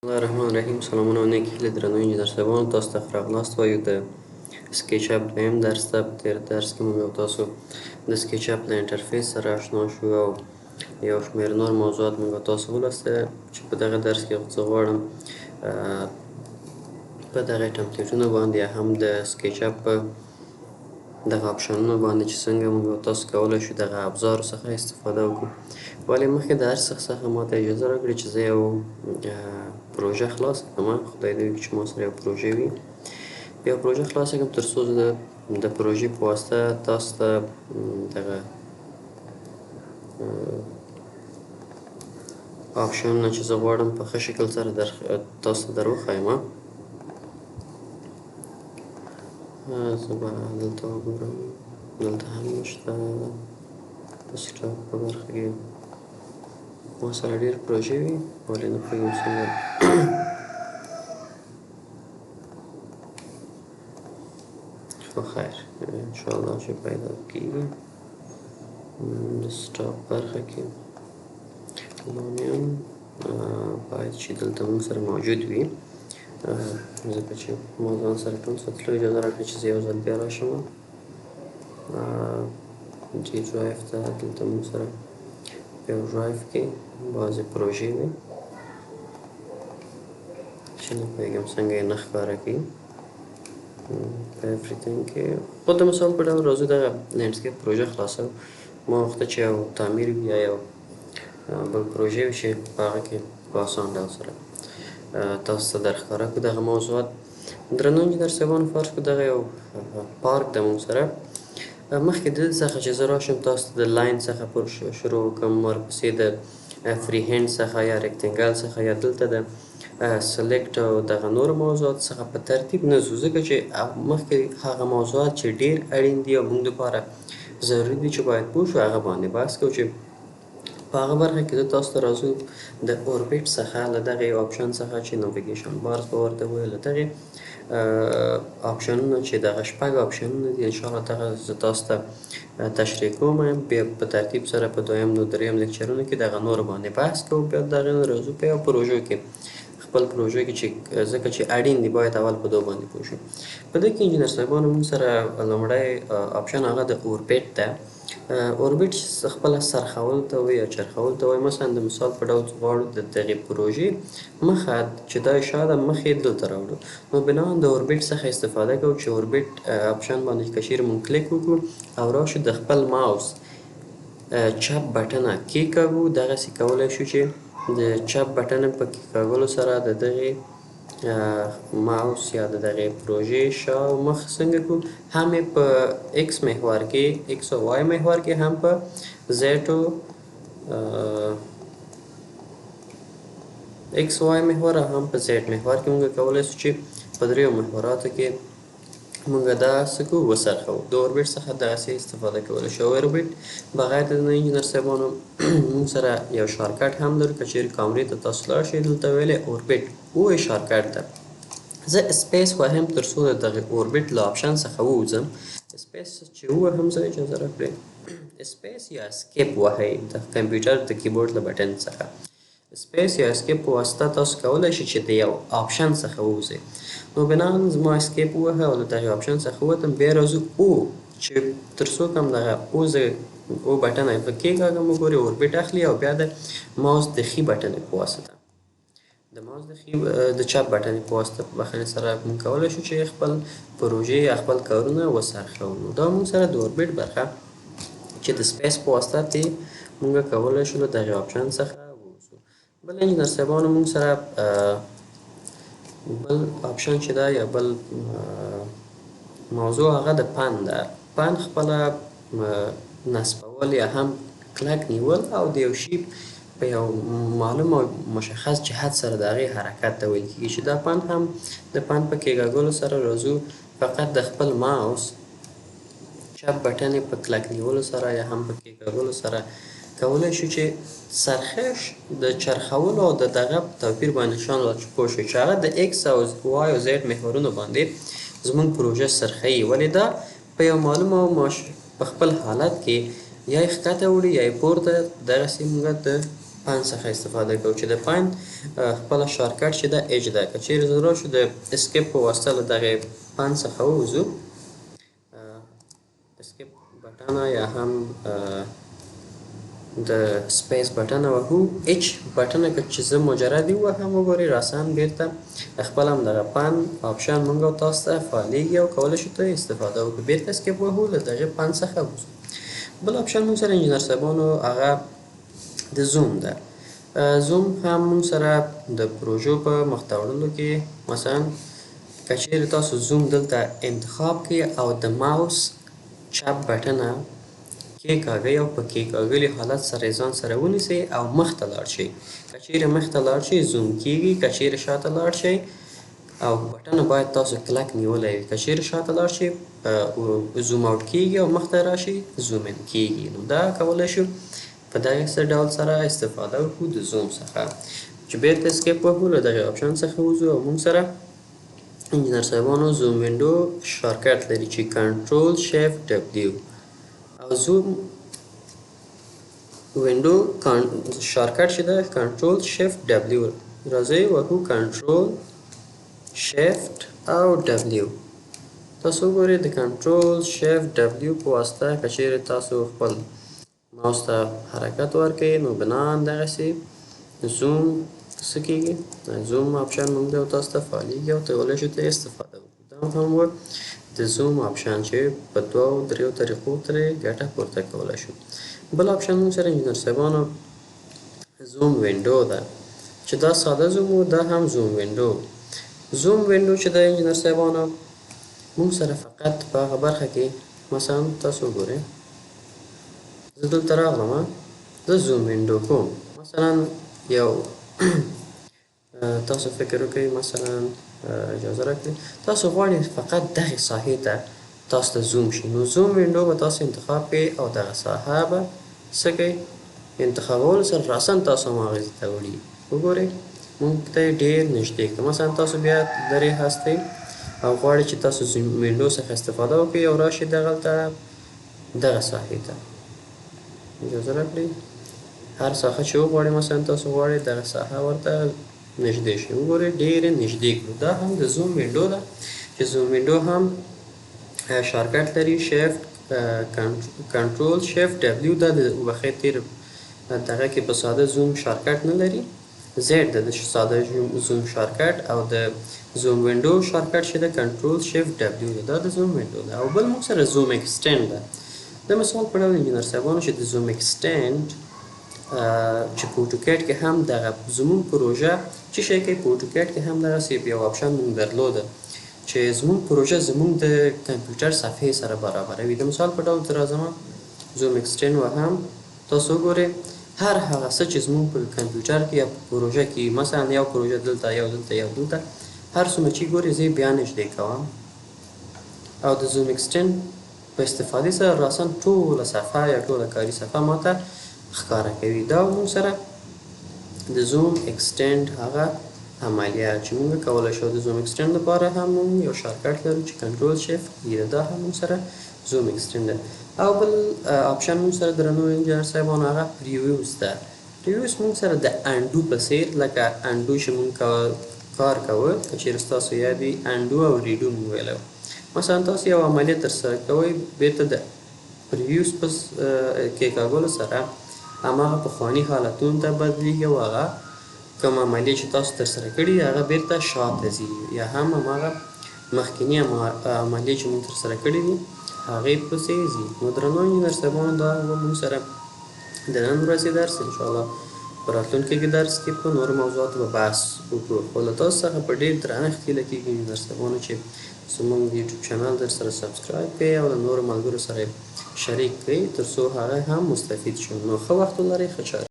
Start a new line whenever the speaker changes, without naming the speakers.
الله الرحمن الرحیم. سلامونه او نیکې هیلې درنو انجینر صاحبانو، تاسو ته ښه راغلاست وایو د سکیچ اپ دویم درس ته. په تېر درس کې موږ او تاسو د سکیچ اپ له انټرفیس سره اشنا شو او یو شمېر نور موضوعات موږ او تاسو ولوسته چې په دغه درس کې زه غواړم په دغه ټمپلیټونو باندې یا هم د سکیچ اپ په دغه آپشنونو باندې چې څنګه موږ او تاسو کولی شو دغه ابزارو څخه استفاده وکړو. ولې مخکې د هر څه څخه ماته اجازه راکړئ چې زه یو پروژه خلاصه کړم. خدای دې وکړي چې ما سره یو پروژه وي. یو پروژه خلاصه کړم تر څو زه د پروژې په واسطه تاسو ته دغه آپشنونه چې زه غواړم په ښه شکل سره تاسو ته در وښایم. زه به دلته وګورم، دلته هم شته د سټاپ په برخه کې ما سره ډېر پروژې وي، ولې نه پوهېږم څنګه خو خیر انشاءالله چې پیدا کېږي. د سټاپ برخه کې لونیان باید چې دلته موږ سره موجود وي، ځکه چې ما ځان سره ټول ساتلو. اجازه راکړئ چې زه یو ځل بیا راشم جي ډرایو ته. دلته موږ سره په یو ډرایو کې بعضې پروژې وي چې نه پوهېږم څنګه یې نه ښکاره کوي په ایوریثینګ کې. خو د مثال په ډول راځو دغه لینډسکیپ پروژه خلاصوو. ما غوښته چې یو تعمیر وي یا یو بل پروژې وي چې په هغه کې په اسان ډول سره تاسو ته در ښکاره کړو دغه موضوعات. درنو انجینر صاحبانو، فرض کړو دغه یو پارک ده موږ سره. مخکې د دې څخه چې زه راشم تاسو ته د لاین څخه شروع وکړم، ورپسې د فری هینډ څخه یا ریکټنګل څخه یا دلته د سلیکټ او دغه نورو موضوعاتو څخه په ترتیب نه ځو، ځکه چې مخکې هغه موضوعات چې ډېر اړین دي او موږ دپاره ضروري دي چې باید پوه شو هغه باندې بحث کوو. چې په هغه برخه کې زه تاسو ته راځو د اوربیټ څخه، له دغې آپشن څخه چې ناویګیشن بارز به ورته وایو، له دغې آپشنونو چې دغه شپږ آپشنونه دي انشاءالله دغه زه تاسو ته تشریح کوم. بیا په ترتیب سره په دویم نو دریم لیکچرونو کې دغه نورو باندې بحث کوو. بیا دغې نه راځو په یو پروژو کې، خپل پروژو کې چې ځکه چې اړین دي باید اول په دو باندې پوه شو. په دې کې انجینر صاحبانو موږ سره لومړی آپشن هغه د اوربیټ ده. اوربیټ خپله څرخول ته وایي یا چرخول ته وایي. مثلا د مثال په ډول غواړو د دغې پروژې مخه چې دا شاده مخې دلته راوړو، نو بناً د اوربیټ څخه استفاده کوو چې اوربیټ آپشن باندې که چیرې مونږ کلیک وکړو او راشو د خپل ماوس چپ بټنه کېکاږو. دغسې کولی شو چې د چپ بټن په کېکاږلو سره د دغې ماوس یا د دغې پروژې شا او مخ څنګه کړو، هم یې په ایکس محور کې، ایکس او وای محور کې، هم په زیډ او ایکس وای محور او هم په زیډ محور کې موږ کولی شو چې په دریو محوراتو کې موږ دا څه کوو وڅرخوو. د اوربیټ څخه دغسې استفاده کولی شو. اوربیټ بغیر د انجینر صاحبانو موږ سره یو شارکټ هم لرو. که چیرې کامرې ته تاسو لاړ شئ دلته ویلی اوربیټ ووایئ شارکټ ده. زه سپیس وهم تر څو د دغې اوربیټ له آپشن څخه ووځم. سپیس چې ووهم زه اجازه راکړئ سپیس یا اسکیپ وهئ د کمپیوټر د کیبورډ له بټن څخه. سپیس یا اسکیپ په واسطه تاسو کولی شئ چې د یو آپشن څخه ووځئ. نو بناً زما اسکیپ ووهه او له دغې آپشن څخه ووتم. بیا راځو او چې تر څو کوم دغه او زه او بټن یې په کېکاږم وګورئ اوربیټ اخلي، او بیا د ماوس د ښي بټن په واسطه د چپ بټن په واسطه په بخښنې سره موږ کولی شو چې خپل پروژې یا خپل کارونه وڅرخوو. نو دا موږ سره د اوربیټ برخه چې د سپیس په واسطه ترې موږ کولی شو له دغې آپشن څخه ووځو. بل انجینر صاحبانو موږ سره بل آپشن چې ده یا بل موضوع هغه د پن ده. پن خپله نصبول یا هم کلک نیول او د یو شي په یو معلوم او مشخص جهت سره د هغې حرکت ته ویل کېږي. چې دا پن هم د پن په کېکاږلو سره راځو فقط د خپل ماوس چپ بټن یې په کلک نیولو سره یا هم په کېکاږلو سره کولی شو چې څرخش د چرخولو او د دغه توپیر باندې انشاءالله چې پوه شو چې هغه د ایکس او وای او زیډ محورونو باندې زموږ پروژه څرخوي. ولې دا په یو معلوم او په خپل حالت کې یا یې ښکته وړي یا یې پورته. دغسې موږ د پن څخه استفاده کوو چې د پن خپله شارکټ چې ده اچ ده. که چیرې ضرورت شو د اسکیپ په واسطه له دغې پن څخه ووځو، اسکیپ بټنه یا هم د سپیس بټنه وهو، اچ بټنه که چې زه مجرد یې ووهم وګورئ راساً بیرته خپل همدغه پن آپشن موږ او تاسو ته فعالېږي او کولی شو ترې استفاده وکړو. بیرته اسکیپ وهو، له دغې پن څخه وځو. بل آپشن موږ سره انجینر صاحبانو هغه د زوم ده. زوم هم موږ سره د پروژو په مخته وړلو کې مثلا که چیرې تاسو زوم دلته انتخاب کړئ او د ماوس چپ بټنه کېکاږئ او په کېکاږلي حالت سره یې ځان سره ونیسئ او مخته لاړ شئ. که چیرې مخته لاړ شئ زوم کېږي، که چیرې شاته لاړ شئ او بټنه باید تاسو کلک نیولی وي. که چیرې شاته لاړ شئ زوم اوټ کېږي او مخته راشئ زوم ان کېږي. نو دا کولی شو په دغسې ډول سره استفاده وکړو د زوم څخه چې بیرته اسکیپ وهو، له دغې آپشن څخه وځو او موږ سره انجینر صاحبانو زوم وینډو شارکټ لري چې کنټرول شیفټ ډبلیو او زوم وینډو شارکټ چې ده کنټرول شیفټ ډبلیو. راځئ وهو کنټرول شیفټ او ډبلیو. تاسو وګورئ د کنټرول شیفټ ډبلیو په واسطه که چیرې تاسو خپل ماوس ته حرکت ورکړئ نو بنان دغسې زوم څه کېږي، زوم آپشن موږ ته او تاسو ته فعالېږي او کولی شو ترې استفاده وکړو. دا هم و د زوم آپشن چې په دوو دریو طریقو ترې ګټه پورته کولی شو. بل آپشن موږ سره انجینر صاحبانو زوم وینډو ده چې دا ساده زوم و، دا هم زوم وینډو. زوم وینډو چې ده انجینر صاحبانو موږ سره فقط په هغه برخه کې مثلا تاسو وګورئ زه دلته راغلم، زه زوم وینډو کوم مثلا یو تاسو فکر وکړئ مثلا اجازه راکړئ تاسو غواړئ فقط دغې ساحې ته تاسو ته زوم شي، نو زوم وینډو به تاسو انتخاب کړئ او دغه ساحه به څه کوئ انتخابولو سره راساً تاسو هماغسې ته وړي. وګورئ موږ ته یې ډېر نږدې کړه. مثلا تاسو بیا لرې هستئ او غواړئ چې تاسو زوم وینډو څخه استفاده وکړئ او راشئ دغلته دغه ساحې ته اجازه راکړئ هر ساحه چې وغواړئ مثلا تاسو غواړئ دغه ساحه ورته نږدې شي. وګورئ ډېرې نږدې کړو. دا هم د زوم وینډو ده چې زوم وینډو هم شارکټ لري شیفټ کنټرول شیفټ ډبلیو. دا د وبخښئ تېر دغه کې په ساده زوم شارکټ نه لري، زیډ ده د ساده زوم شارکټ او د زوم وینډو شارکټ چې ده کنټرول شیفټ ډبلیو ده. دا د زوم وینډو ده. او بل موږ سره زوم اکسټینډ ده. د مثال په ډول انجینر صاحبانو چې د زوم اکسټینډ چې په اوټوکیټ کې هم دغه زموږ پروژه څه شی کوي، په اوټوکیټ کې هم دغسې یو آپشن موږ درلوده چې زموږ پروژه زموږ د کمپیوټر صفحې سره برابروي. د مثال په ډول ته راځم زوم اکسټینډ وهم، تاسو وګورئ هر هغه څه چې زموږ په کمپیوټر کې یا په پروژه کې مثلا یو پروژه دلته یو دلته یو دلته هر څومره چې ګورئ زه یې بیا نږدې کوم او د زوم اکسټینډ په استفادې سره راساً ټوله صفحه یا ټوله کاري صفحه ماته ښکاره کوي. دا موږ سره د زوم اکسټینډ هغه عملیات چې موږ کولی شو. د زوم اکسټینډ لپاره هم موږ یو شارکټ لرو چې کنټرول شیفټ ای ده، دا هم موږ سره زوم اکسټینډ ده. او بل آپشن موږ سره درنو انجینر صاحبانو هغه پریویوز ده. پریویوز موږ سره د انډو په څېر لکه انډو چې موږ کار کوو که چیرې ستاسو یاد وي انډو او ریډو موږ ویلی مثلا تاسو یو عملیه ترسره کوئ بیرته د پریویوز په کېکاږلو سره هماغه پخواني حالتونو ته بدلېږي او هغه کوم عملیې چې تاسو ترسره کړي هغه بیرته شاته ځي یا هم هماغه مخکیني عملیې چې موږ ترسره کړي دي هغې پسې ځي. نو درنو انجینر صاحبانو دا موږ سره د نن ورځې درس انشاءالله په راتلونکي کې درس کې په نورو موضوعاتو به بحث وکړو. خو له تاسو څخه په ډېر درنښت هیله کېږي انجینر صاحبانو چې زموږ یوټیوب چینل در سره سبسکرایب کړئ او له نورو ملګرو سره شریک کړئ تر څو هغه هم مستفید شي. نو ښه وخت ولرئ، ښه چاره.